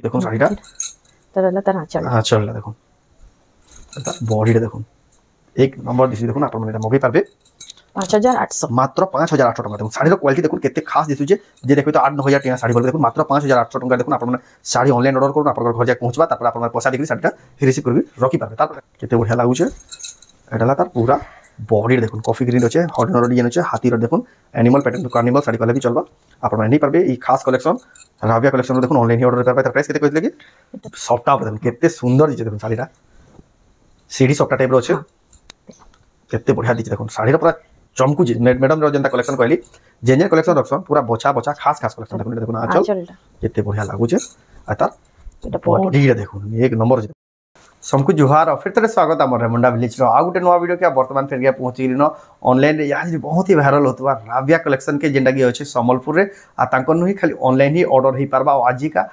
দেখুন শাড়িটা তার আঁচলটা দেখুন, তার বডিটা দেখুন এক নম্বর দিছি। দেখুন আপনারা এটা মগাই পারবে 5800 মাত্র 5800 টাকা। দেখুন শাড়ির কোয়ালিটি দেখুন কেতে খাস দিশুছে, যে দেখবে তো 8-9000 টাকা শাড়ি বলবে, দেখুন মাত্র 5800 টাকা। দেখুন আপনারা শাড়ি অনলাইন অর্ডার করুন, আপনার ঘর যাই পৌঁছবা, তারপরে আপনার পয়সা দেখি শাড়িটা রিসিভ করবি রকি পারবে। তারপরে কেতে বঢ়িয়া লাগুছে, এটা হল তার পুরা বডির দেখুন কফি গ্রিন আছে, হর্নর ডিজাইন আছে, হাতির দেখুন অ্যানিমাল প্যাটার্ন কার্নিভাল শাড়ি কলে भी চলবা। আপনারা নেই পারবে এই খাস কালেকশন রাভিয়া কালেকশন দেখুন অনলাইন অর্ডার করবে। তার প্রাইস কেতে কইলে কি সফটটা দেখুন কেতে সুন্দর দিছে, দেখুন শাড়িটা সিডি সফটটা টাইপর আছে, কেতে বঢ়িয়া দিছে। দেখুন শাড়ির পুরা চমকুছি ম্যাডাম যেটা কলেকশন কইলি যেন কলেকশন রকম পুরা বছা বছা খাস খাস কলেকশন। দেখুন দেখুন আঁচল কেতে বঢ়িয়া লাগুছে, আর তার বডিটা দেখুন এক নম্বর আছে। सबको जुहार और फिर तरह स्वागत है रेमुंडा विलेज आ गोटे नुआ वीडियो के बर्तमान फिर गया पहुंची ऑनलाइन यहाँ बहुत ही वायरल होता राविया कलेक्शन के जेनटा कि अच्छे सम्बलपुर में आर नुही खाली ऑनलाइन ही ऑर्डर हो पार्बा। आज का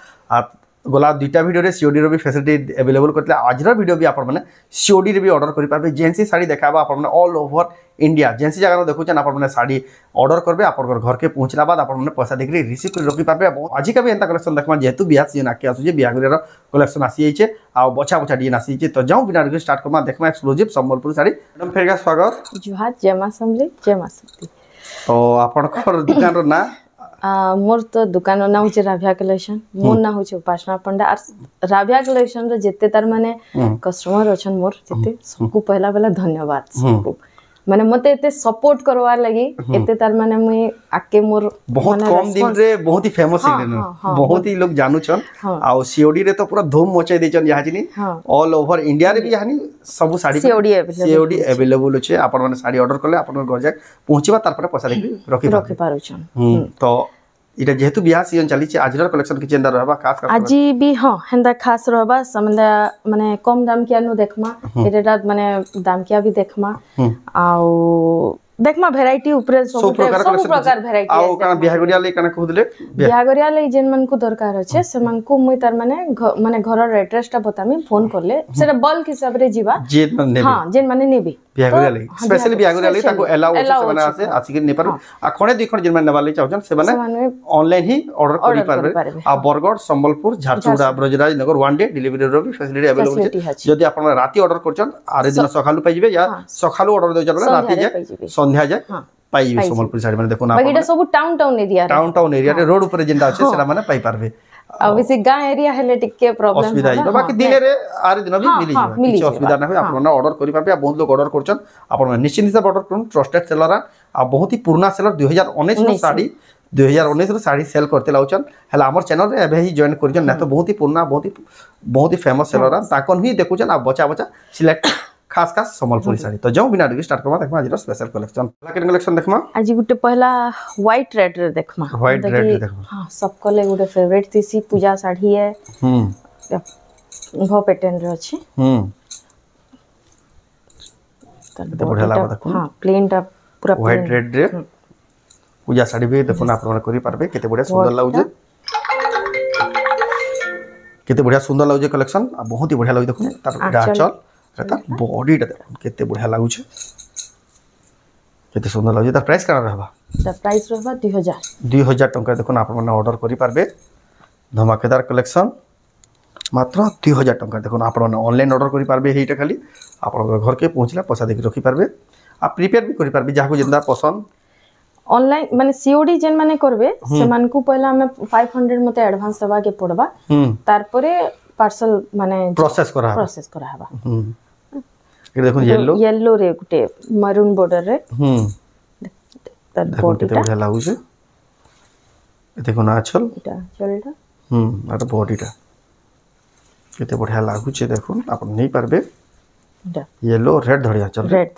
गला दुईटा भिडियो सीओडी भी फैसिलिटी अवेलेबल करते आज भिडियो भी आपने सीओडी भी ऑर्डर करेंगे। जेनसी शाड़ी देखा आपने ऑल ओवर इंडिया जेनसी जगह देखुन आपने शाड़ी ऑर्डर करेंगे, आप घर के पहुँचला बाद आपने पैसा देखिए रिसीव कर रखी पारे। आज का भी एंता कलेक्शन देखा जेहेतु बिहा सीजन आके आसूचे बिहागर कलेक्शन आसी जाइए आ बछा बछा डिजाइन आसी जाइए। तो जाऊँ बिना स्टार्ट करमा देखमा एक्सक्लूसिव सम्बलपुर शाड़ी। मैडम फिर स्वागत जुहार जय मां समली जय मां शक्ति। तो आपन दुकान ना मोर तो दुकान ना होचे राभिया कलेक्शन, मोर ना होचे उपासना पंडा। और राभिया कलेक्शन रो जेते तार माने कस्टमर अछन मोर जेते सबको पहला पहला धन्यवाद सबको माने मते एते सपोर्ट करवार लगी एते तार माने मुई आके मोर बहुत कम दिन रे बहुत ही फेमस हिलेन, बहुत ही लोग जानू छन आ सीओडी रे तो पूरा धूम मचाई देछन। यहाँ जिनी ऑल ओवर इंडिया रे भी यानी सब साड़ी सीओडी अवेलेबल अछि। आपन माने साड़ी ऑर्डर करले आपन घर जाय पहुंचबा तार पर पैसा देखि रखि पारुछन। तो इटा जेहेतु बिहा सीजन चली आजर कलेक्शन कि जेंदा रहबा खास खास आज भी हां हेंदा खास रहबा समंदा माने कम दाम किया नु देखमा एटा माने दाम किया भी देखमा आउ देखमा वैरायटी ऊपर सब प्रकार वैरायटी आउ काना बिहागरिया ले काना कहदले बिहागरिया ले जेन मन को दरकार अछि से मन को मुई तार माने घरर एड्रेस टा बतामी फोन करले सेटा बल्क हिसाब रे जीवा जेन माने हां जेन माने नेबी बिहागरिया ले स्पेशली बिहागरिया ले ताको अलाउ अछि से माने आसे आसी के ने पर आ खणे दुई खण जेन माने नबाले चाहछन से माने ऑनलाइन ही ऑर्डर करि पारबे। आ बरगढ़ संबलपुर झारसुगुड़ा ब्रजराज नगर वन डे डिलीवरी रो भी फैसिलिटी अवेलेबल अछि। जदि आपन राती ऑर्डर करछन आरे दिन सखालु पाइ जिवे या सखालु ऑर्डर देछन राती जे संध्या जाए पाई सम्बलपुर साड़ी माने देखो ना बाकी सब टाउन एरिया रे रोड ऊपर जेंटा अछि सेटा माने पाई पारबे। अब इसी गां एरिया हेले टिके प्रॉब्लम असुविधा है बाकी दिन रे आरे दिन भी मिली जाय किछ असुविधा ना होय। आपन ऑर्डर करि पारबे। बहुत लोग ऑर्डर करछन आपन निश्चित हिसाब ऑर्डर करूं ट्रस्टेड सेलर आ बहुत ही पुराना सेलर 2019 रो साड़ी 2019 रो साड़ी सेल करते लाउछन हला हमर चैनल रे एबे ही जॉइन करछन ना तो बहुत ही पुराना बहुत ही फेमस सेलर ताकन ही देखुछन आ बचा बचा सिलेक्ट खास खास सम्बलपुरी साड़ी। तो जाऊ बिना स्टार्ट करमा देखमा आज स्पेशल कलेक्शन कलेक्शन देखमा आज गुटे पहला व्हाइट रेड रे देखमा व्हाइट रेड रे देखमा हां सबको ले गुटे फेवरेट थी पूजा साड़ी है भो पैटर्न रे अछि तो बढ़िया लागबा देखो हां प्लेन टा पूरा व्हाइट रेड रे पूजा साड़ी भी देखो ना आपन करि पारबे केते बढ़िया सुंदर लागुजे केते बढ़िया सुंदर लागुजे कलेक्शन आ बहुत ही बढ़िया लागु देखो तार आचल एता बॉडीटा देखो केते बढ़िया लागुछे केते सुंदर लागुछे। तार प्राइस काना रहबा द प्राइस रहबा 2000 टंका देखो आप ऑर्डर करि पारबे। धमाकेदार कलेक्शन मात्र 2000 टंका देखो आप ऑनलाइन ऑर्डर करि पारबे। हेटा खाली आप घर के पहुंचला पैसा देखि रखि पारबे आ प्रीपेड भी करि पारबे जाको जेंदा पसंद ऑनलाइन माने सीओडी जेन माने करबे से मान को पहला हमें 500 मते एडवांस दबा के पड़बा तार परे पार्सल माने प्रोसेस करा हबा। ये देखो येलो रे गुटे मरून बॉर्डर रे तार बॉडीटा बढ़िया लागुछे देखो ना आचल एटा चलटा आर बॉडीटा केते बढ़िया लागुछे देखो आप नहीं पारबे येलो रेड धड़िया चल रेड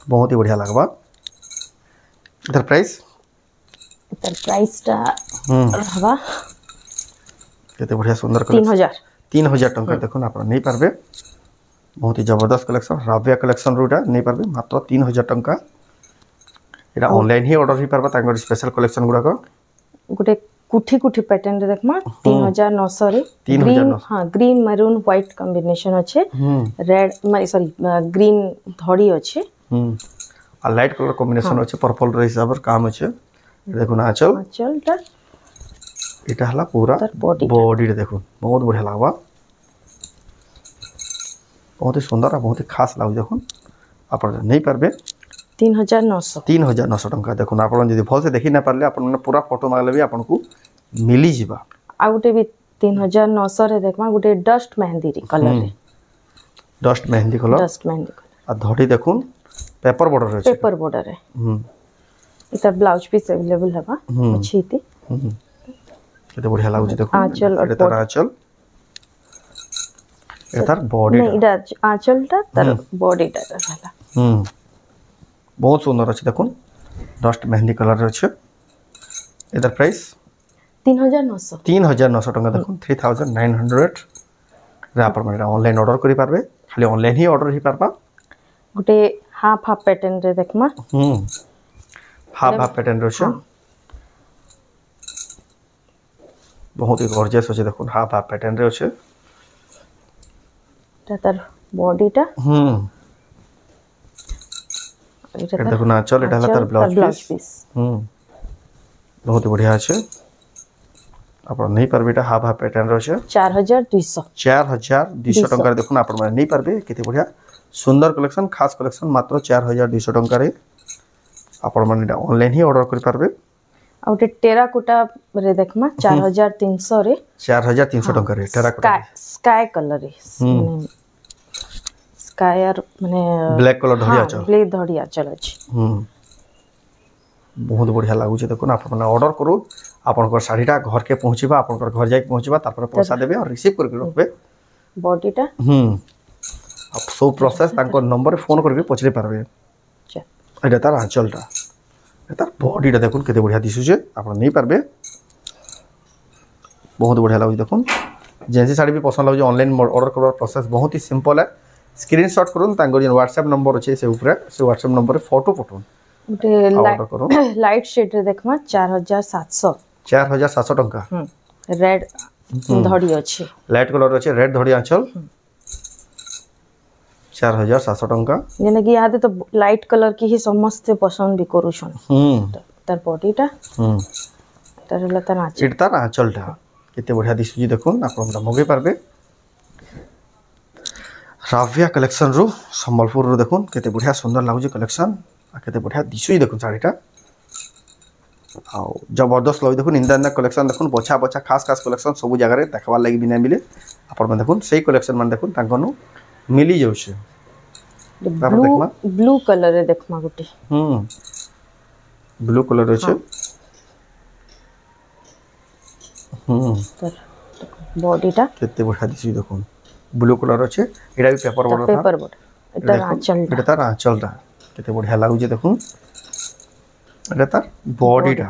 बहुत ही बढ़िया लागबा। इधर प्राइस टा रहबा केते बढ़िया सुंदर 3000 टंका देखो ना आप नहीं पारबे। बहुत ही जबरदस्त कलेक्शन राविया कलेक्शन रोटा नहीं पारबे मात्र 3000 टंका। एटा ऑनलाइन ही ऑर्डर ही पारबा तांगर स्पेशल कलेक्शन गुडा को गुटे कुठी पैटर्न रे देखमा 3900 रे ग्रीन हां ग्रीन मैरून व्हाइट कॉम्बिनेशन अच्छे रेड सॉरी ग्रीन धड़ी अच्छे आ लाइट कलर कॉम्बिनेशन अच्छे पर्पल रे हिसाब काम अच्छे देखो ना आचलटा এটা হলা পুরা তার body টা। বডি দেখুন বহুত বঢ়িয়া লাগবা बहुत ही सुंदर और बहुत ही खास लाଗୁଛି দেখুন ଆପଣ नहीं पारबे 3900 3900 टंका देखुन आपण जदी भल से देखि ना पारले आपण माने पूरा फोटो मागले भी आपन को मिली जिबा आ गुटे भी 3900 रे देखमा गुटे डस्ट मेहंदी रे कलर रे डस्ट मेहंदी कलर डस्ट मेहंदी कलर आ धड़ी देखुन पेपर बॉर्डर रे पेपर बॉर्डर रे इतर ब्लाउज पीस अवेलेबल हबा अछि इति केते बढ़िया लागुଛି देखुन आंचल और एटा आंचल एतार बॉडी नहीं इडा आंचलटा तर बॉडीटा रहला बहुत सुंदर अछि देखुन डस्ट मेहंदी कलर रे अछि एतार प्राइस 3900 टंका देखुन 3900 रे आपण माने ऑनलाइन ऑर्डर करि पारबे खाली ऑनलाइन ही ऑर्डर ही पारबा गुटे हाफ हाफ पैटर्न रे देखमा हाफ हाफ पैटर्न रे अछि बहुत ही गॉर्जियस अछि देखुन हाफ हाफ पैटर्न रे अछि तार बॉडीटा এটা দেখুন আঁচল এটা হলো তার ব্লাউজ পিস बहुत ही बढ़िया আছে आपण नहीं पारबे এটা हाफ हाफ पैटर्न रे আছে 4200 टंका देखुन आपण माने नहीं पारबे केते बढ़िया सुंदर कलेक्शन खास कलेक्शन मात्र 4200 टंका रे आपण माने এটা ऑनलाइन ही ऑर्डर कर पारबे आ उटे टेराकोटा रे देखमा 4300 रे 4300 टंका रे टेराकोटा स्काई कलर रे स्काई और माने ब्लैक कलर धड़िया चल ब्लैक धड़िया चल अछि बहुत बढ़िया लागुचे देखुन आपण माने ऑर्डर करू आपनकर साड़ीटा घर के पहुंचीबा आपनकर घर जाई पहुंचीबा तापर पैसा देबे और रिसीव करके रखबे बॉडीटा अब सब प्रोसेस तांको नंबर फोन करके पछरे पारबे एटा तार आंचलटा एटा बॉडीटा देखुन केते बढ़िया दिसुचे आपण नहीं पारबे बहुत बढ़िया लागुचे देखुन जेंसी साड़ी भी पसंद लागुचे ऑनलाइन ऑर्डर करबार प्रोसेस बहुत ही सिंपल है स्क्रीनशॉट करूँ तांको जे व्हाट्सएप नंबर अच्छे से ऊपर से व्हाट्सएप नंबर रे फोटो पठोन उटे लाइट शेड रे देखमा 4700 टंका रेड धड़ी अछि लाइट कलर अच्छे रेड धड़ी आंचल 4700 टंका जेने कि याद तो लाइट कलर की ही समस्त पसंद भी करूछन तार बॉडीटा तार लता नाच इट तार आंचलटा केते बढ़िया दिसुजी देखुन आपण मगे पारबे राविया कलेक्शन रो संबलपुर रो देखुन केते बढ़िया सुंदर लागुजी कलेक्शन आ केते बढ़िया दिसुई देखुन साड़ीटा आ जबरदस्त लागु देखुन इंदा कलेक्शन देखुन बछा बछा खास खास कलेक्शन सब जगह रे देखबा लागि बिना मिले आपण मन देखुन सेही कलेक्शन मन देखुन तांकनु मिली जाउछे ब्लू कलर रे देखमा गुटी ब्लू कलर अछि तर बॉडीटा केते बढ़िया दिसुई देखुन ब्लू कलर अच्छे एटा भी पेपर बॉर्डर एटा तार आंचलटा केते बढ़िया लागुजे देखुन एटा तार बॉडीटा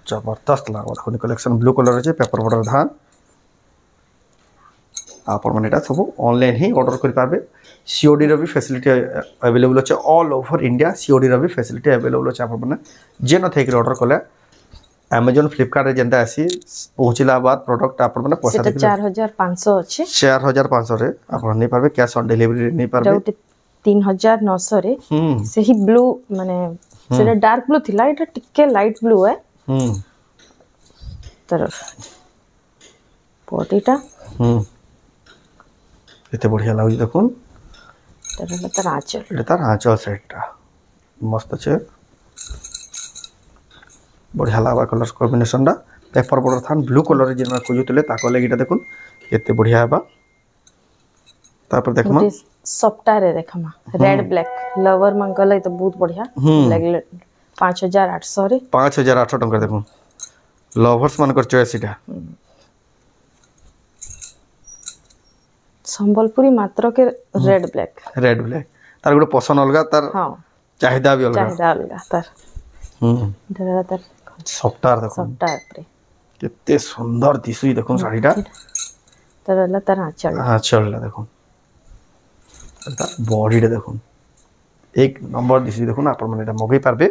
जबरदस्त लागो देखुन कलेक्शन ब्लू कलर अच्छे पेपर बॉर्डर धान आपण माने एटा सब ऑनलाइन ही ऑर्डर कर पाबे सीओडी रो भी फैसिलिटी अवेलेबल अच्छे ऑल ओवर इंडिया सीओडी रो भी फैसिलिटी अवेलेबल अच्छे आपण माने जे न थे ऑर्डर कले Amazon Flipkart रे जेंता आसी पहुंचला बाद प्रोडक्ट आपण माने पैसा देबे 4500 अछि 4500 रे आपण नहीं पारबे कैश ऑन डिलीवरी नहीं पारबे जोटे 3900 रे सही ब्लू माने सेटा डार्क ब्लू थिला एटा टिके लाइट ब्लू है तर बॉडीटा एते बढ़िया लागु देखुन तर आंचल एटा तार आंचल सेटटा मस्त छे बढ़िया लागबा कलर कॉम्बिनेशन दा पेपर बॉर्डर थान ब्लू कलर जे ना खोजुतले ताको लागिटा देखुन एते बढ़िया हेबा तापर देखमा सॉफ्टा रे देखमा रेड ब्लैक लवर मंगल तो बहुत बढ़िया लागले 5800 रे 5800 टंका देखुन लवर्स मानकर चॉइस इटा संबलपुरी मात्र के रेड ब्लैक तार गुड पसंद अलगा तार हां चाहिदा भी अलगा तार तार सॉफ्टार देखो सॉफ्टार पे कितने सुंदर दिसुई देखो साड़ीटा तरला तरह आंचल देखो तार बॉडीटा देखो एक नंबर दिसुई देखो आपण माने एटा मगै पारबे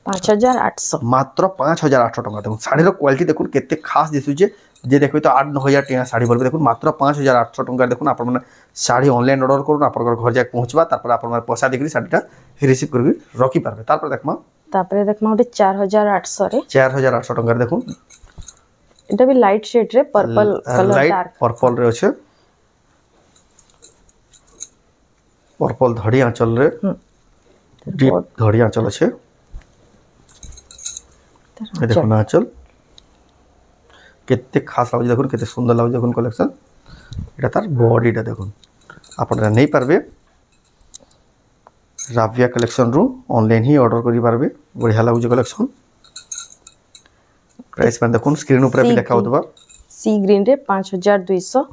5800 मात्र 5800 टंका देखो साड़ी रो क्वालिटी देखो केते खास दिसुजे जे देखबे तो 8-9000 टका साड़ी बोलबे देखो मात्र 5800 टंका देखो आपण माने साड़ी ऑनलाइन ऑर्डर करू आपण घर जाय पहुंचबा तापर आपण माने पैसा देकरी साड़ीटा रिसीव करबी रखी पारबे तापर देखमा तापरे देखमा गोटे 4800 रे 4800 टंका देखो एटा भी लाइट शेड रे purple colour light dark purple रे अछि पर्पल धड़ी आंचल रे डीप धड़ी आंचल अछि ए देखो ना आंचल केते खास लागो देखो केते सुंदर लागो देखो कलेक्शन एटा तार बॉडीटा देखो आपण नहीं पारबे राविया कलेक्शन रू ऑनलाइन ही ऑर्डर करि पारबे बढ़िया लागो कलेक्शन प्राइस में देखो स्क्रीन ऊपर भी लिखा होतबा सी ग्रीन रे 5200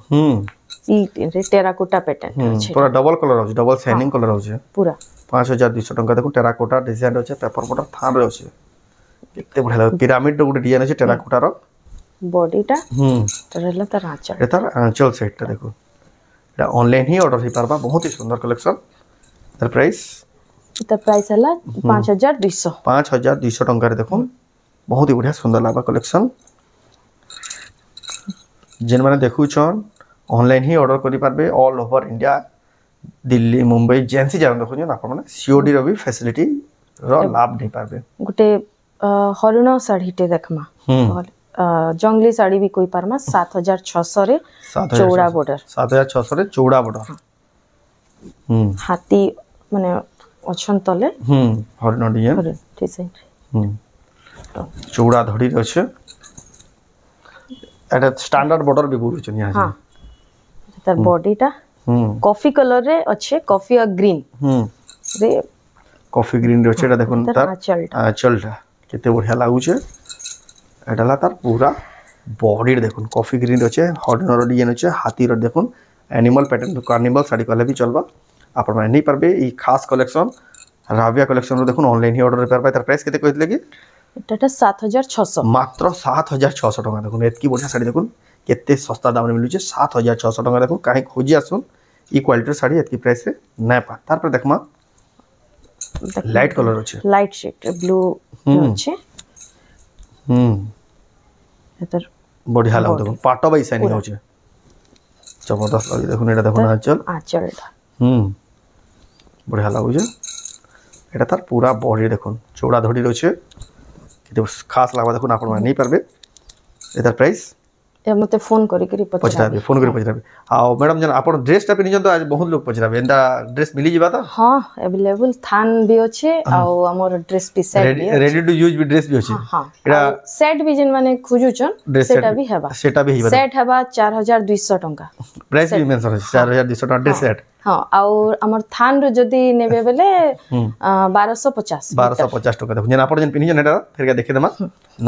सी ग्रीन रे टेराकोटा पैटर्न अछि पूरा डबल कलर अछि डबल शाइनिंग कलर अछि पूरा 5200 टंका देखो टेराकोटा डिजाइन अछि पेपर बॉर्डर थान रे अछि केते बढ़िया लागो पिरामिड रो गुटे डिजाइन अछि टेराकोटा रो बॉडीटा तरला तर आंचल ए तार आंचल सेटटा देखो एटा ऑनलाइन ही ऑर्डर ही पारबा बहुत ही सुंदर कलेक्शन तार प्राइस हला 5200 टंका रे देखो बहुत ही बढ़िया सुंदर लागबा कलेक्शन जेन माने देखु छन ऑनलाइन ही ऑर्डर करि पारबे all over India Delhi Mumbai जेंसी जान देखु छन आपण माने सीओडी रो भी फैसिलिटी रो लाभ नहीं पारबे गुटे हरिण साड़ीटे देखमा जंगली साड़ी भी कोई पारमा 7600 रे चौड़ा बॉर्डर 7600 रे चौड़ा बॉर्डर हाथी माने अछन तले हरिण डिजाइन ठीक है चौड़ा धड़ी रे छै एटा स्टैंडर्ड बॉर्डर भी बुरु छन यहां तार बॉडीटा कॉफी कलर रे अच्छे कॉफी और ग्रीन रे कॉफी ग्रीन रे छै एटा देखुन तार आंचलटा केते बढ़िया लागु छै एटा ला तार पूरा बॉडी देखुन कॉफी ग्रीन रे छै हरिण रो डिजाइन छै हाथी रो देखुन एनिमल पैटर्न कार्निवल साड़ी कहले भी चलबा आपण माने नहीं पारबे ई खास कलेक्शन राविया कलेक्शन रो देखुन ऑनलाइन ही ऑर्डर पारबा तार प्राइस केते कहले कि एटा 7600 मात्र 7600 टका देखुन एतकी बढ़िया साड़ी देखुन केते सस्ता दाम रे मिलु छै 7600 टका देखुन काहे खोजी आसुन ई क्वालिटी साड़ी एतकी प्राइस रे नै पा तार पर देखमा लाइट कलर छै लाइट शेड ब्लू छै एतर बढ़िया लागो देखुन पाटो बाई शाइनिंग हो छै जबरदस्त लागे देखुन एटा देखुन आंचलटा बढ़िया लागो छै एटा तार पूरा बॉडी देखुन चौड़ा धड़ी रो छै केते खास लागबा देखुन आपण नहीं पारबे एतर प्राइस ए मते फोन करी पचराबे फोन करी पचराबे आ मैडम जन आपण ड्रेस टा पिनि जन तो आज बहुत लोग पचराबे एंदा ड्रेस मिली जिबा त हां अवेलेबल थान भी अछि आ हमर ड्रेस पी सेट भी रेडी टू यूज भी ड्रेस भी अछि हां एटा सेट भी जन माने खोजु छन सेटा भी हेबा सेट हेबा 4200 टंका प्राइस भी मेंशन अछि 4200 टंका ड्रेस सेट हां और हमर थान रो जदी नेबे बेले 1250 टका देखु जन आपण जन पिनि जन एटा फेर के देखे देमा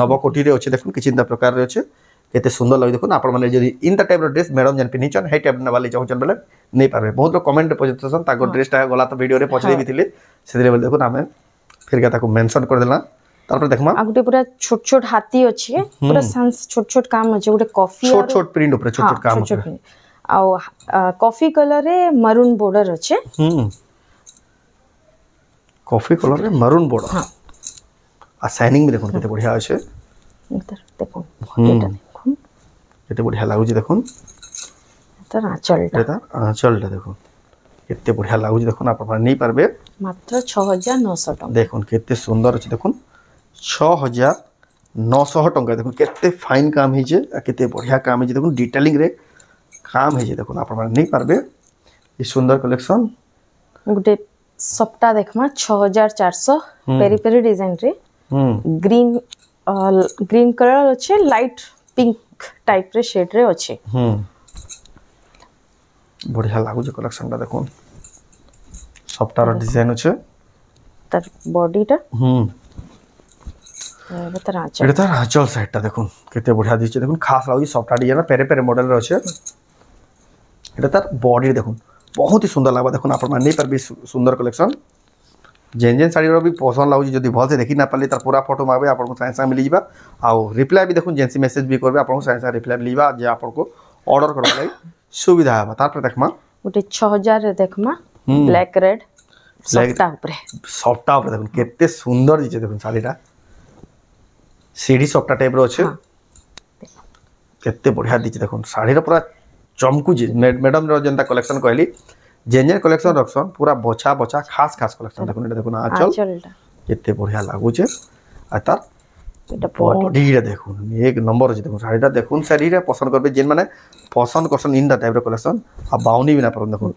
नव कोटी रे अछि देखु किछिंदा प्रकार रे अछि केते सुंदर लागे देखो आपण माने जदी इन द टाइप रो ड्रेस मैडम जन पिनि छन हे टाइप ना वाली चाहन बेले नहीं पारबे बहुत लोग कमेंट पजतसन ताको ड्रेस ता गला तो वीडियो रे पछले भी थिले सेदरे बेले देखो नामे फिर के ताको मेंशन कर देला तापर देखमा आ गुटे पूरा छोट छोट हाथी अछि पूरा छोट छोट काम अछि गुटे कॉफी छोट छोट प्रिंट ऊपर छोट छोट काम अछि आ कॉफी कलर रे मरून बॉर्डर अछि कॉफी कलर रे मरून बॉर्डर हां आ शाइनिंग भी देखो केते बढ़िया अछि इधर देखो एटा देखो केते बढ़िया लागु छी देखो तर आंचलटा देखो केते बढ़िया लागु छी देखो आपण नहीं पारबे मात्र 6900 टका देखो केते सुंदर अछि देखो 6900 टका देखो केते फाइन काम हे जे केते बढ़िया काम हे जे देखो डिटेलिंग रे काम हे जे देखो आपण नहीं पारबे ई सुंदर कलेक्शन गुटे सप्ताह देखमा 6400 पेरी पेरी डिजाइन रे ग्रीन कलर अच्छे लाइट पिंक टाइप रे शेड रे अच्छे बढ़िया लागु जे कलेक्शन ता देखो सप्ताह रो डिजाइन अच्छे तर बॉडीटा एटा आंचल साइडटा देखो केते बढ़िया दिछ देखो खास लागु सप्ताह डिजाइन पेरे पेरे मॉडल रो अच्छे एटा तार बॉडी देखो बहुत ही सुंदर लागबा देखो आपण नहीं पर भी सुंदर कलेक्शन जेन जेन साड़ी भी पसंद लागु जदी भल से देखि ना पाली तार पूरा फोटो मागबे आपन को साइंस मिल जिबा आ रिप्लाई भी देखो जेंसी मैसेज भी करबे आपन को साइंस रिप्लाई मिलबा जे आपन को ऑर्डर करबा lai सुविधा है तार पर देखमा उटे 6000 रे देखमा ब्लैक रेड सॉफ्टा ऊपर देखो केते सुंदर दिचे देखो साड़ीटा सीडी सॉफ्टा टाइप रो छै केते बढ़िया दिचे देखो साड़ी रो पूरा चमकु जे मैडम रो जनता कलेक्शन कहली जेन जेन कलेक्शन रखसन पूरा बचा बचा खास खास कलेक्शन देखो एटा देखो आंचल केते बढ़िया लागुचे आ तार এটা বডি बॉडी देखुन एक नंबर अछि देखुन साड़ीटा देखुन साड़ीटा पसंद करबे जेन माने पसंद करसन इन द टाइप रो कलेक्शन आ बाउनी बिना पर देखुन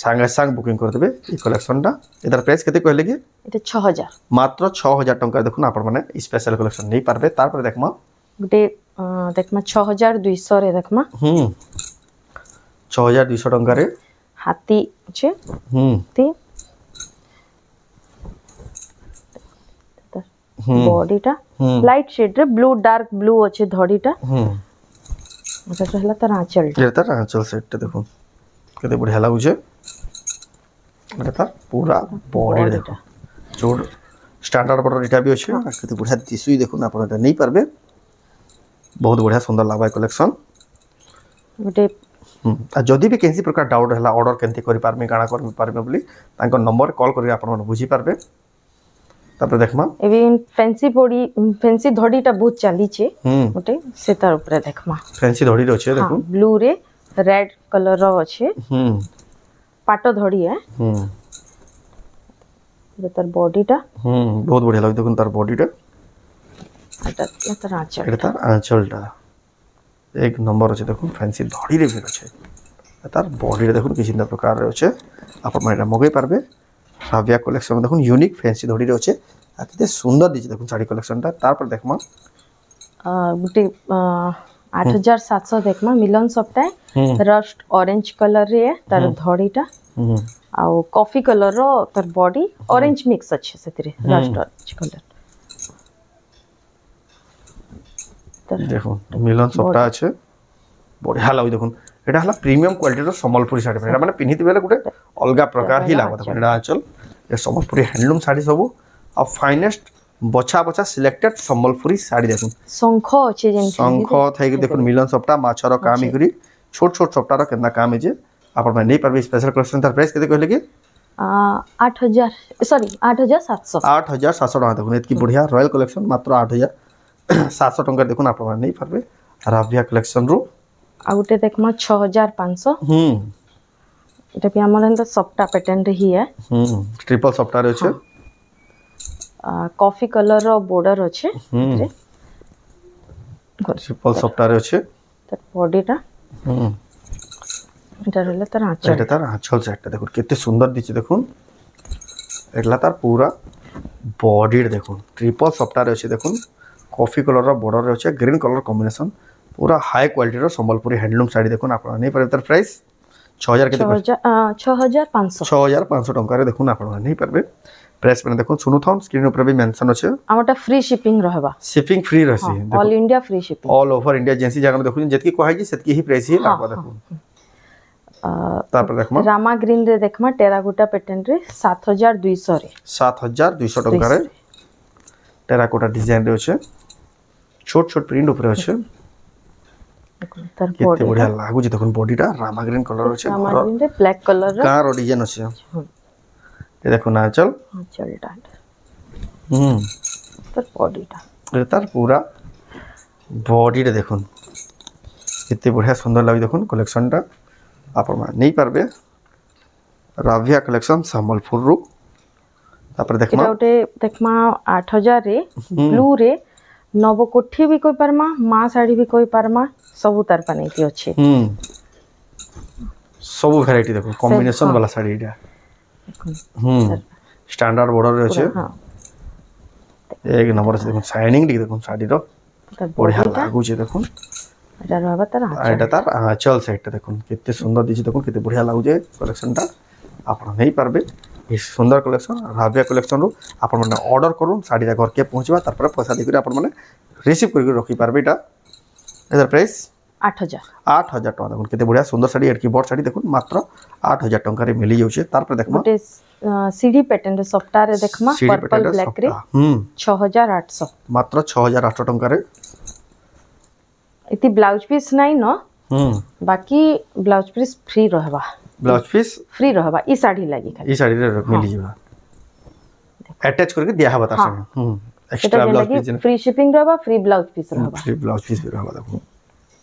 संगे संग बुकिंग कर देबे ई कलेक्शनटा एदार प्राइस केते कहले कि এটা 6000 मात्र 6000 टंका देखुन आपण माने स्पेशल कलेक्शन नहीं पारबे तार पर देखमा गोटे देखमा 6200 रे देखमा 6200 टंका रे हाथी छे ती बॉडीटा लाइट शेड रे ब्लू डार्क ब्लू अच्छे धड़ीटा अच्छा रहला तार आंचल ये तार आंचल सेट देखो केते बढ़िया लागुचे एटा तार पूरा बॉडी देखो जोड़ स्टैंडर्ड बॉर्डर इटा भी अछि केते बढ़िया दिसुई देखो ना आपण एटा नहीं पारबे बहुत बढ़िया सुंदर लागबा कलेक्शन गोटे आ जदी भी केसी प्रकार डाउट हला ऑर्डर केनती करि पारमे काना करि पारमे बोली तांको नंबर कॉल करि आपण मन बुझी पारबे तापर देखमा एविन फैंसी धड़ीटा बहुत चली छे गोटे से तार ऊपर देखमा फैंसी धड़ी रो छे देखो ब्लू रे रेड कलर रो अच्छे पाटो धड़ी है ये तार बॉडीटा बहुत बढ़िया लाग देखो तार बॉडीटा एटा तार आंचल एटा तार आंचलटा एक नंबर अच्छे देखो फैंसी धड़ी रे भी अच्छे तार बॉडी रे देखो किसी प्रकार रे अच्छे आपण माने मगै पारबे राविया कलेक्शन देखो यूनिक फैंसी धड़ी रे अच्छे आ किते सुंदर दिछ देखो साड़ी कलेक्शनटा तार पर देखमा गुटे 8700 देखमा मिलन सप्ता रस्ट ऑरेंज कलर रे तार धड़ीटा आ कॉफी कलर रो तार बॉडी ऑरेंज मिक्स अच्छे सेतिरे रस्ट ऑरेंज कलर देखो मिलन सप्ता अच्छे बढ़िया लाग देखो एटा हला प्रीमियम क्वालिटी रो संबलपुरी साड़ी एटा माने पिन्हिति बेले गुटे अलगा प्रकार ही लागत एटा आंचल ये संबलपुरी हैंडलूम साड़ी सब आ फाइनेस्ट बछा बछा सिलेक्टेड संबलपुरी साड़ी देखो शंख अच्छे जेन शंख थाई कि देखो मिलन सप्ता माछर काम ही करी छोट छोट सप्ता रो केतना काम है जे आपण माने नहीं पारबे स्पेशल कलेक्शन तार प्राइस केते कहले कि 8000 सॉरी 8700 8700 टका देखो एतकी बढ़िया रॉयल कलेक्शन मात्र 8700 टका देखो आपण माने नहीं पारबे राविया कलेक्शन रो आ गुटे देखमा 6500 এটা কি আমার এন্ড সফটা প্যাটার্ন রে হি है ट्रिपल सॉफ्ट रे আছে कॉफी कलर रो बॉर्डर আছে ट्रिपल सॉफ्ट रे আছে তার বডিটা এটা হলো তার আঁচল এটা তার আঁচল সেটটা দেখুন কত সুন্দর দিছে দেখুন এগুলা তার পুরা বডি দেখুন ट्रिपल सॉफ्ट रे আছে দেখুন कॉफी कलर रो बॉर्डर रे আছে ग्रीन कलर कॉम्बिनेशन पूरा हाई क्वालिटी रो संबलपुरी हैंडलूम साड़ी देखुन आपण नहीं पारे तार प्राइस 6000 के 6500 टंका रे देखुन आपण नहीं पारबे प्राइस पे देखुन सुनु थन स्क्रीन ऊपर भी मेंशन अछि हमटा फ्री शिपिंग रहबा शिपिंग फ्री रहसी all India free shipping all over India जेंसी जगह में देखुन जतकी कहै जी सेतकी ही प्राइस ही लागबा देखुन तार पर देखमा रामा ग्रीन रे देखमा टेराकोटा पैटर्न रे 7200 रे 7200 टंका रे टेराकोटा डिजाइन रे अछि छोट छोट प्रिंट ऊपर अछि तार केते बढ़िया लागु जे देखुन बॉडीटा रामा ग्रीन कलर अछि रामा ग्रीन रे ब्लैक कलर रे कार डिजाइन अछि ये देखो ना चल चलटा तार बॉडीटा ये तार पूरा बॉडी रे देखुन केते बढ़िया सुंदर लागि देखुन कलेक्शनटा आपण नहीं पारबे राविया कलेक्शन संबलपुर रो तापर देखमा एटा देखमा 8000 रे ब्लू रे नवकोठी भी कोई परमा मां साड़ी भी कोई परमा सब तार पनेती अछि सब वैरायटी देखो कॉम्बिनेशन वाला साड़ी इटा स्टैंडर्ड बॉर्डर रे अछि एक नंबर से देखो शाइनिंग देखो साड़ी रो बढ़िया लागु छै देखो एटा रहबा तार एटा तार आंचल सेट देखो केते सुंदर दिछि देखो केते बढ़िया लागु छै कलेक्शनटा आपण नहीं पारबे ये सुंदर कलेक्शन राविया कलेक्शन रो आपण माने ऑर्डर करूँ साड़ी घर के पहुँचवा तार पैसा देकर आपण माने रिसीव करके रखी पारबे एटा एदर प्राइस 8000 टका देखुन केते बढ़िया सुंदर साड़ी एटकी बड़ साड़ी देखुन मात्र 8000 टका रे मिली जाउछे तार पर देखमा गोटे सीडी पैटर्न रे सफ्टा रे देखमा पर्पल ब्लैक रे 6800 मात्र 6800 टका रे इति ब्लाउज पीस नाही न बाकी ब्लाउज पीस फ्री रहबा ब्लाउज पीस फ्री रहबा ई साड़ी लागी खाली ई साड़ी रे मिली जीवा अटैच करके दिया हबा तार संग extra blouse piece free shipping रहबा फ्री ब्लाउज पीस रहबा फ्री ब्लाउज पीस भी रहबा देखो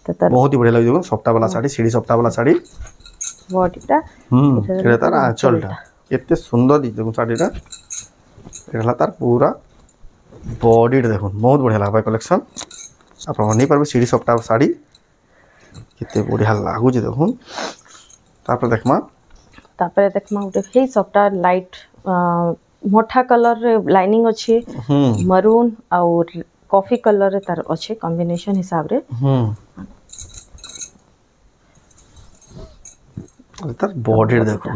तो बहुत ही बढ़िया लगे देखो सफ्टा वाला साड़ी सीढ़ी सफ्टा वाला साड़ी बॉडीटा एटा तार आंचलटा केते सुंदर दिख देखो साड़ीटा এটা তার পুরা বডি দেখুন বহুত বঢ়িয়া লাগবে কলেকশন আপনার নেই পারবে সিঁড়ি সবটা শাড়ি কেতে বঢ়িয়া লাগুছে দেখুন তারপরে দেখমা গোটে হেই সবটা লাইট মোটা কলর রে লাইनिंग अछि मरून और कॉफी कलर रे तार अछि कॉम्बिनेशन हिसाब रे তার বডি দেখুন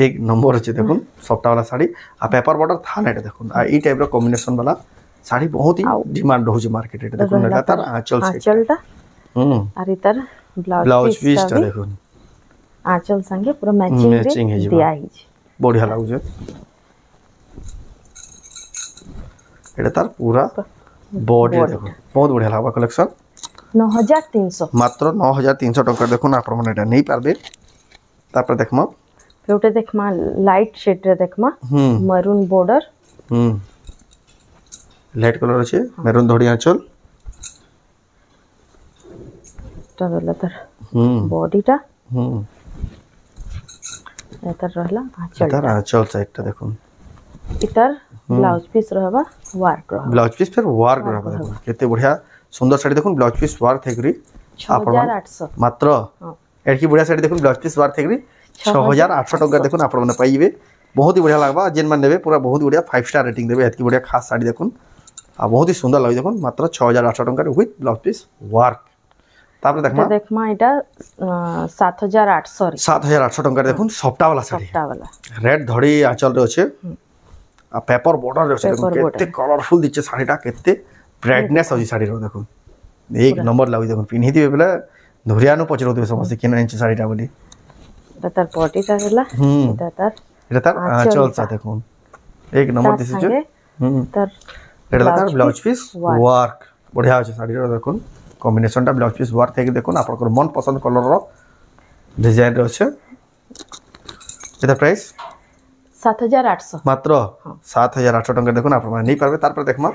एक नंबर अच्छे देखुन सफ्टा वाला साड़ी आ पेपर बॉर्डर था ना देखुन आ ई टाइप रो कॉम्बिनेशन वाला साड़ी बहुत ही डिमांड हो मार्केट रे देखुन ना तार आंचलटा और इतर ब्लाउज पीस ता देखुन आंचल संगे पूरा मैचिंग रे दिया ही बढ़िया लागु जे एटा तार पूरा बॉडी देखुन बहुत बढ़िया लागबा कलेक्शन 9300 मात्र 9300 टका देखुन आपण माने एटा नहीं पारबे तापर देखमा गोटे देखमा लाइट शेड रे देखमा मरून बॉर्डर लाइट कलर अछि मेरून धड़ी आंचल तबला तर बॉडीटा एतर रहला आंचल साइड ता देखुन इतर ब्लाउज पीस रहबा वर्क रहबा ब्लाउज पीस फिर वर्क रहबा देखुन केते बढ़िया सुंदर साड़ी देखुन ब्लाउज पीस वर्क थेकरी 6800 मात्र एडकी बढ़िया साड़ी देखुन ब्लाउज पीस वर्क थेकरी 6800 टका देखुन आपण माने पाइबे बहुत ही बढ़िया लागबा जेन मान नेबे पूरा बहुत बढ़िया 5 स्टार रेटिंग देबे एतकी बढ़िया खास साड़ी देखुन आ बहुत ही सुंदर लागै देखुन मात्र 6800 टका विथ ब्लाउज पीस वर्क तापर देखमा एटा 7800 रे 7800 टका देखुन सफ्टा वाला साड़ी रेड धड़ी आंचल रे अछि आ पेपर बॉर्डर रे अछि देखुन केते कलरफुल दिचे साड़ीटा केते ब्राइटनेस अछि साड़ी रो देखुन एक नंबर लागै देखुन पिन्हि दिबे बेला धुरियानु पचरो देबे समस्त केना इंच साड़ीटा बोली तार बॉडी ता रहला এটা তার আঁচল सा দেখুন এক নম্বর দিছে তার এটা তার ব্লাউজ পিস ওয়ার্ক বঢ়িয়া আছে শাড়ির দেখুন কম্বিনেশনটা ব্লাউজ পিস ওয়ার্ক থেকে দেখুন আপনার মন পছন্দ কলর ডিজাইন আছে এটা প্রাইস 7800 মাত্র 7800 টাকা দেখুন আপনারা নেই পারবে তারপর দেখমা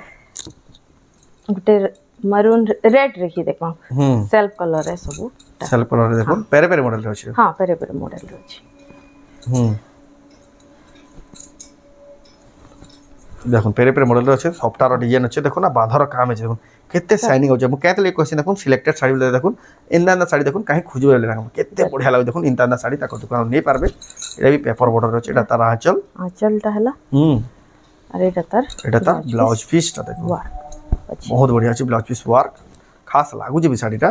গোটে मरून रेड रखी देखमा सेल्फ कलर है सब सेल्फ कलर देखो पेरे पेरे मॉडल रे अछि हां पेरे पेरे मॉडल रे अछि देखो पेरे पेरे मॉडल रे अछि सॉफ्टवेयर डिजाइन अछि देखो ना बांधर काम अछि देखो केते शाइनिंग हो जे मु कहतले क्वेश्चन देखो सिलेक्टेड साड़ी ले देखो इंदाना साड़ी देखो काहे खुजबे ले केते बढ़िया लागे देखो इंदाना साड़ी ताको दुकान नै पारबे एटा भी पेपर बॉर्डर अछि एटा तार आंचल ता हला अरे एटा तार ब्लाउज पीस ता देखो बहुत बढ़िया अछि ब्लाउज पीस वर्क खास लागु जे भी साड़ीटा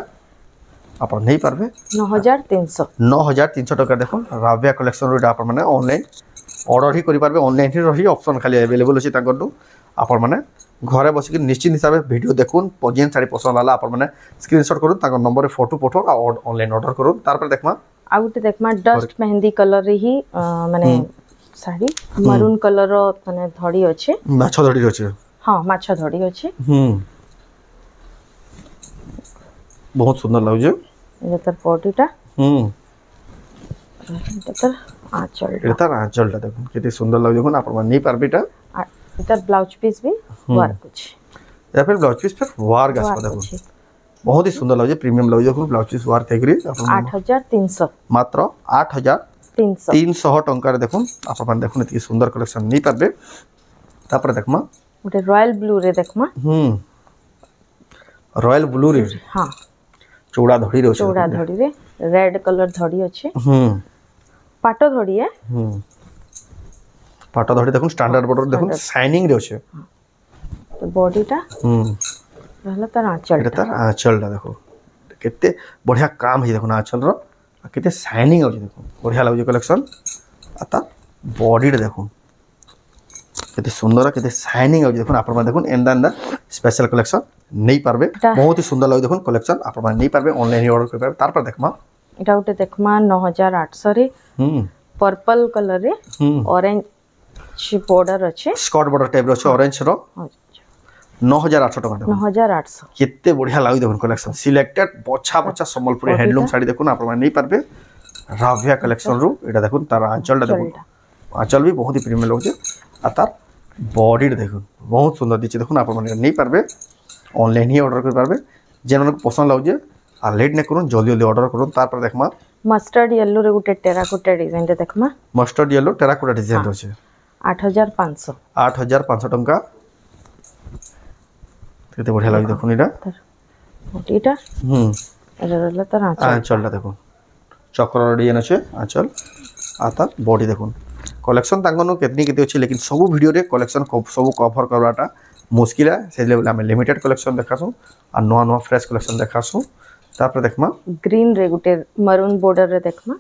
आपण नहीं पारबे 9300 टका देखो राव्या कलेक्शन रो आपण माने ऑनलाइन ऑर्डर ही करि पारबे ऑनलाइन ही रही ऑप्शन खाली अवेलेबल अछि ताकरदु आपण माने घरे बसी के निश्चित हिसाब से वीडियो देखुन जेन साड़ी पसंद आला आपण माने स्क्रीनशॉट करू ताकर नंबर रे फोटो पठो और ऑनलाइन ऑर्डर करू तार पर देखमा आउटे देखमा डस्ट मेहंदी कलर रे ही माने साड़ी मरून कलर रो माने धड़ी अछि माछो धड़ी अछि हां माछो धड़ी अछि बहुत सुंदर लागु जे एतर बॉडीटा एतर आंचलटा देखुन केते सुंदर लागु देखुन आपण माने नै पारबेटा एतर ब्लाउज पीस भी वर्क अछि या फिर ब्लाउज पीस पर वर्क आसबा देखुन बहुत ही सुंदर लागु जे प्रीमियम लागु देखुन ब्लाउज पीस वर्क थेकरी 8300 मात्र 8300 टंका रे देखुन आपण माने देखुन एते सुंदर कलेक्शन नै पारबे तापर देखमा ओटे रॉयल ब्लू रे देखमा रॉयल ब्लू रे हां चौड़ा धड़ी रे रेड कलर धड़ी अछि पाटो धड़ी है पाटो धड़ी देखुन स्टैंडर्ड बॉर्डर देखुन शाइनिंग रे अछि तो बॉडीटा रहला तार आंचलटा देखो केते बढ़िया काम है देखुन आंचल रो केते शाइनिंग अछि देखो बढ़िया लागु कलेक्शन आता बॉडी रे देखो केते सुंदर केते शाइनिंग अछि देखुन आपण देखुन एंदा स्पेशल कलेक्शन नहीं पारबे बहुत ही सुंदर लागु देखुन कलेक्शन आपण नहीं पारबे ऑनलाइन ही ऑर्डर कर पारबे तार पर देखमा एटा उटे देखमा 9800 रे पर्पल कलर रे ऑरेंज बॉर्डर अछि स्कर्ट बॉर्डर टाइप रो अछि ऑरेंज रो 9800 टका देखो 9800 केते बढ़िया लागु देखुन कलेक्शन सिलेक्टेड बच्चा संबलपुरी हैंडलूम साड़ी देखुन आपण नहीं पारबे राव्या कलेक्शन रो एटा देखुन तार आंचलटा देखुन आंचल भी बहुत ही प्रीमियम लागु आ तार बॉडी देखुन बहुत सुंदर दिचे देखुन आपण नहीं पारबे ऑनलाइन ही ऑर्डर कर पारबे जेन मन पसंद लागु आ लेट ने करूं जल्दी जल्दी ऑर्डर करूं तार पर देखमा मस्टर्ड येलो रे गुटे टेराकोटा डिजाइन रे देखमा मस्टर्ड येलो टेराकोटा डिजाइन रे 8500 8500 टंका केते बढ़िया लागी देखुन इटा मोटीटा एटा रहला तार आंचलटा देखुन चक्र डिजाइन अच्छे आंचल आता बॉडी देखुन कलेक्शन तांगनु केतनी केते अछि लेकिन सब वीडियो रे कलेक्शन सब कवर करवाटा मुश्किल है से लेवल हम लिमिटेड कलेक्शन देखासु आ नवा नवा फ्रेश कलेक्शन देखासु तापर देखमा ग्रीन रे गुटे मरून बॉर्डर रे देखमा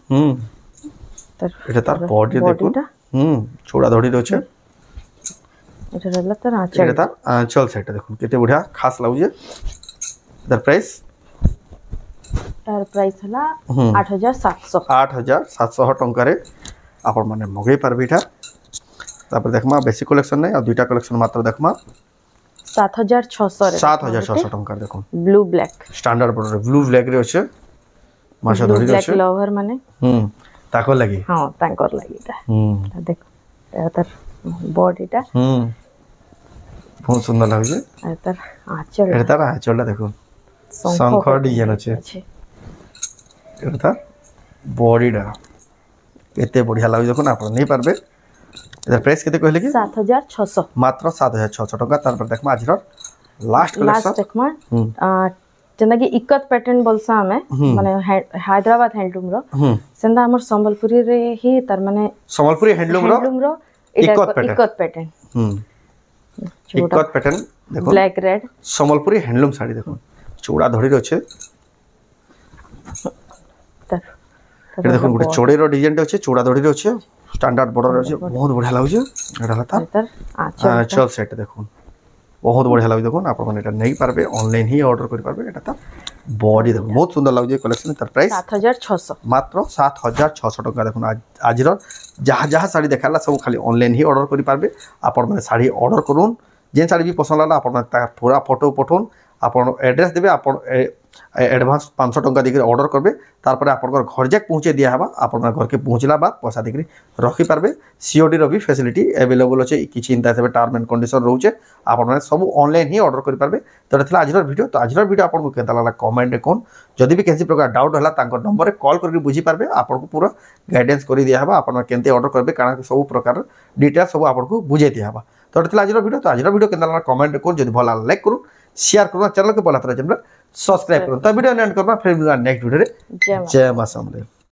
एटा तार बॉडी देखुन छोड़ा धड़ी रहछे एटा रहला तार आंचल एटा तार आंचल सेट देखुन केते बढ़िया खास लागुजे द प्राइस तार प्राइस हला 8700 8700 टंका रे आपण माने मगै पारबे एटा तापर देखमा बेसी कलेक्शन नै आ दुईटा कलेक्शन मात्र देखमा 7600 रे 7600 टंका देखुन blue black standard border blue black रे अछि माशा धड़ी रे अछि ब्लैक लवर माने ताको लागि हां तांकर लागिटा देख तार बॉडीटा बहुत सुंदर लागजे तार आंचल एटा तार आंचलटा देखो शंख डिजाइन अछि एटा तार बॉडीटा केते बढ़िया लागजे देखो ना आपण नै पारबे एटा प्राइस केते कहले कि 7600 मात्र 7600 टका तार पर देखमा आजर लास्ट कलेक्शन देखमा जेना कि इकत पैटर्न बोलसा हमें माने हैदराबाद हैंडलूम रो सेंदा हमर संबलपुरी रे ही तार माने संबलपुरी हैंडलूम रो इकत पैटर्न इकत पैटर्न देखो black red Sambalpuri handloom sari देखो चूड़ा धड़ी रो छे तार देखो गुटे चौड़े रो डिजाइन अछि चूड़ा धड़ी रो छे स्टैंडर्ड बॉर्डर अछि बहुत बढ़िया लागुजे एटा हता आंचल सेट देखो बहुत बढ़िया लागुजे देखो आपण माने एटा नै पारबे ऑनलाइन ही ऑर्डर करि पारबे एटा ता बॉडी देखो बहुत सुंदर लागुजे कलेक्शन तार प्राइस 7600 मात्र 7600 टका देखो आजर जहाँ जहाँ साड़ी देखाला सब खाली ऑनलाइन ही ऑर्डर करि पारबे आपण माने साड़ी ऑर्डर करूँ जे साड़ी भी पसंद लागला आपण माने पूरा फोटो पठौन आपण एड्रेस देबे आपण एडवांस 500 टंका देके ऑर्डर करबे तारपर आपण घर जाक पहुंचे दिया हबा आपण घर के पहुंचला बाद पैसा देके रखि पारबे सीओडी रो भी फैसिलिटी अवेलेबल अछि कि चिंता से टर्म एंड कंडीशन रहउचे आपण माने सब ऑनलाइन ही ऑर्डर करि पारबे तो एथला आजर वीडियो तो आजर वीडियो आपण को केता लागला कमेंट रे कोन जदी भी किसी प्रकार डाउट हला तांको नंबर रे कॉल करके बुझी पारबे आपण को पूरा गाइडेंस करि दिया हबा आपण केनते ऑर्डर करबे काना सब प्रकार डिटेल सब आपण को बुझे दिया हबा तो एथला आजर वीडियो केता लागला कमेंट रे कोन जदी भला लाइक करू शेयर करू चैनल के बोला तरह सब्सक्राइब करू तो वीडियो एंड करबा फिर नेक्स्ट वीडियो रे जय मां समले।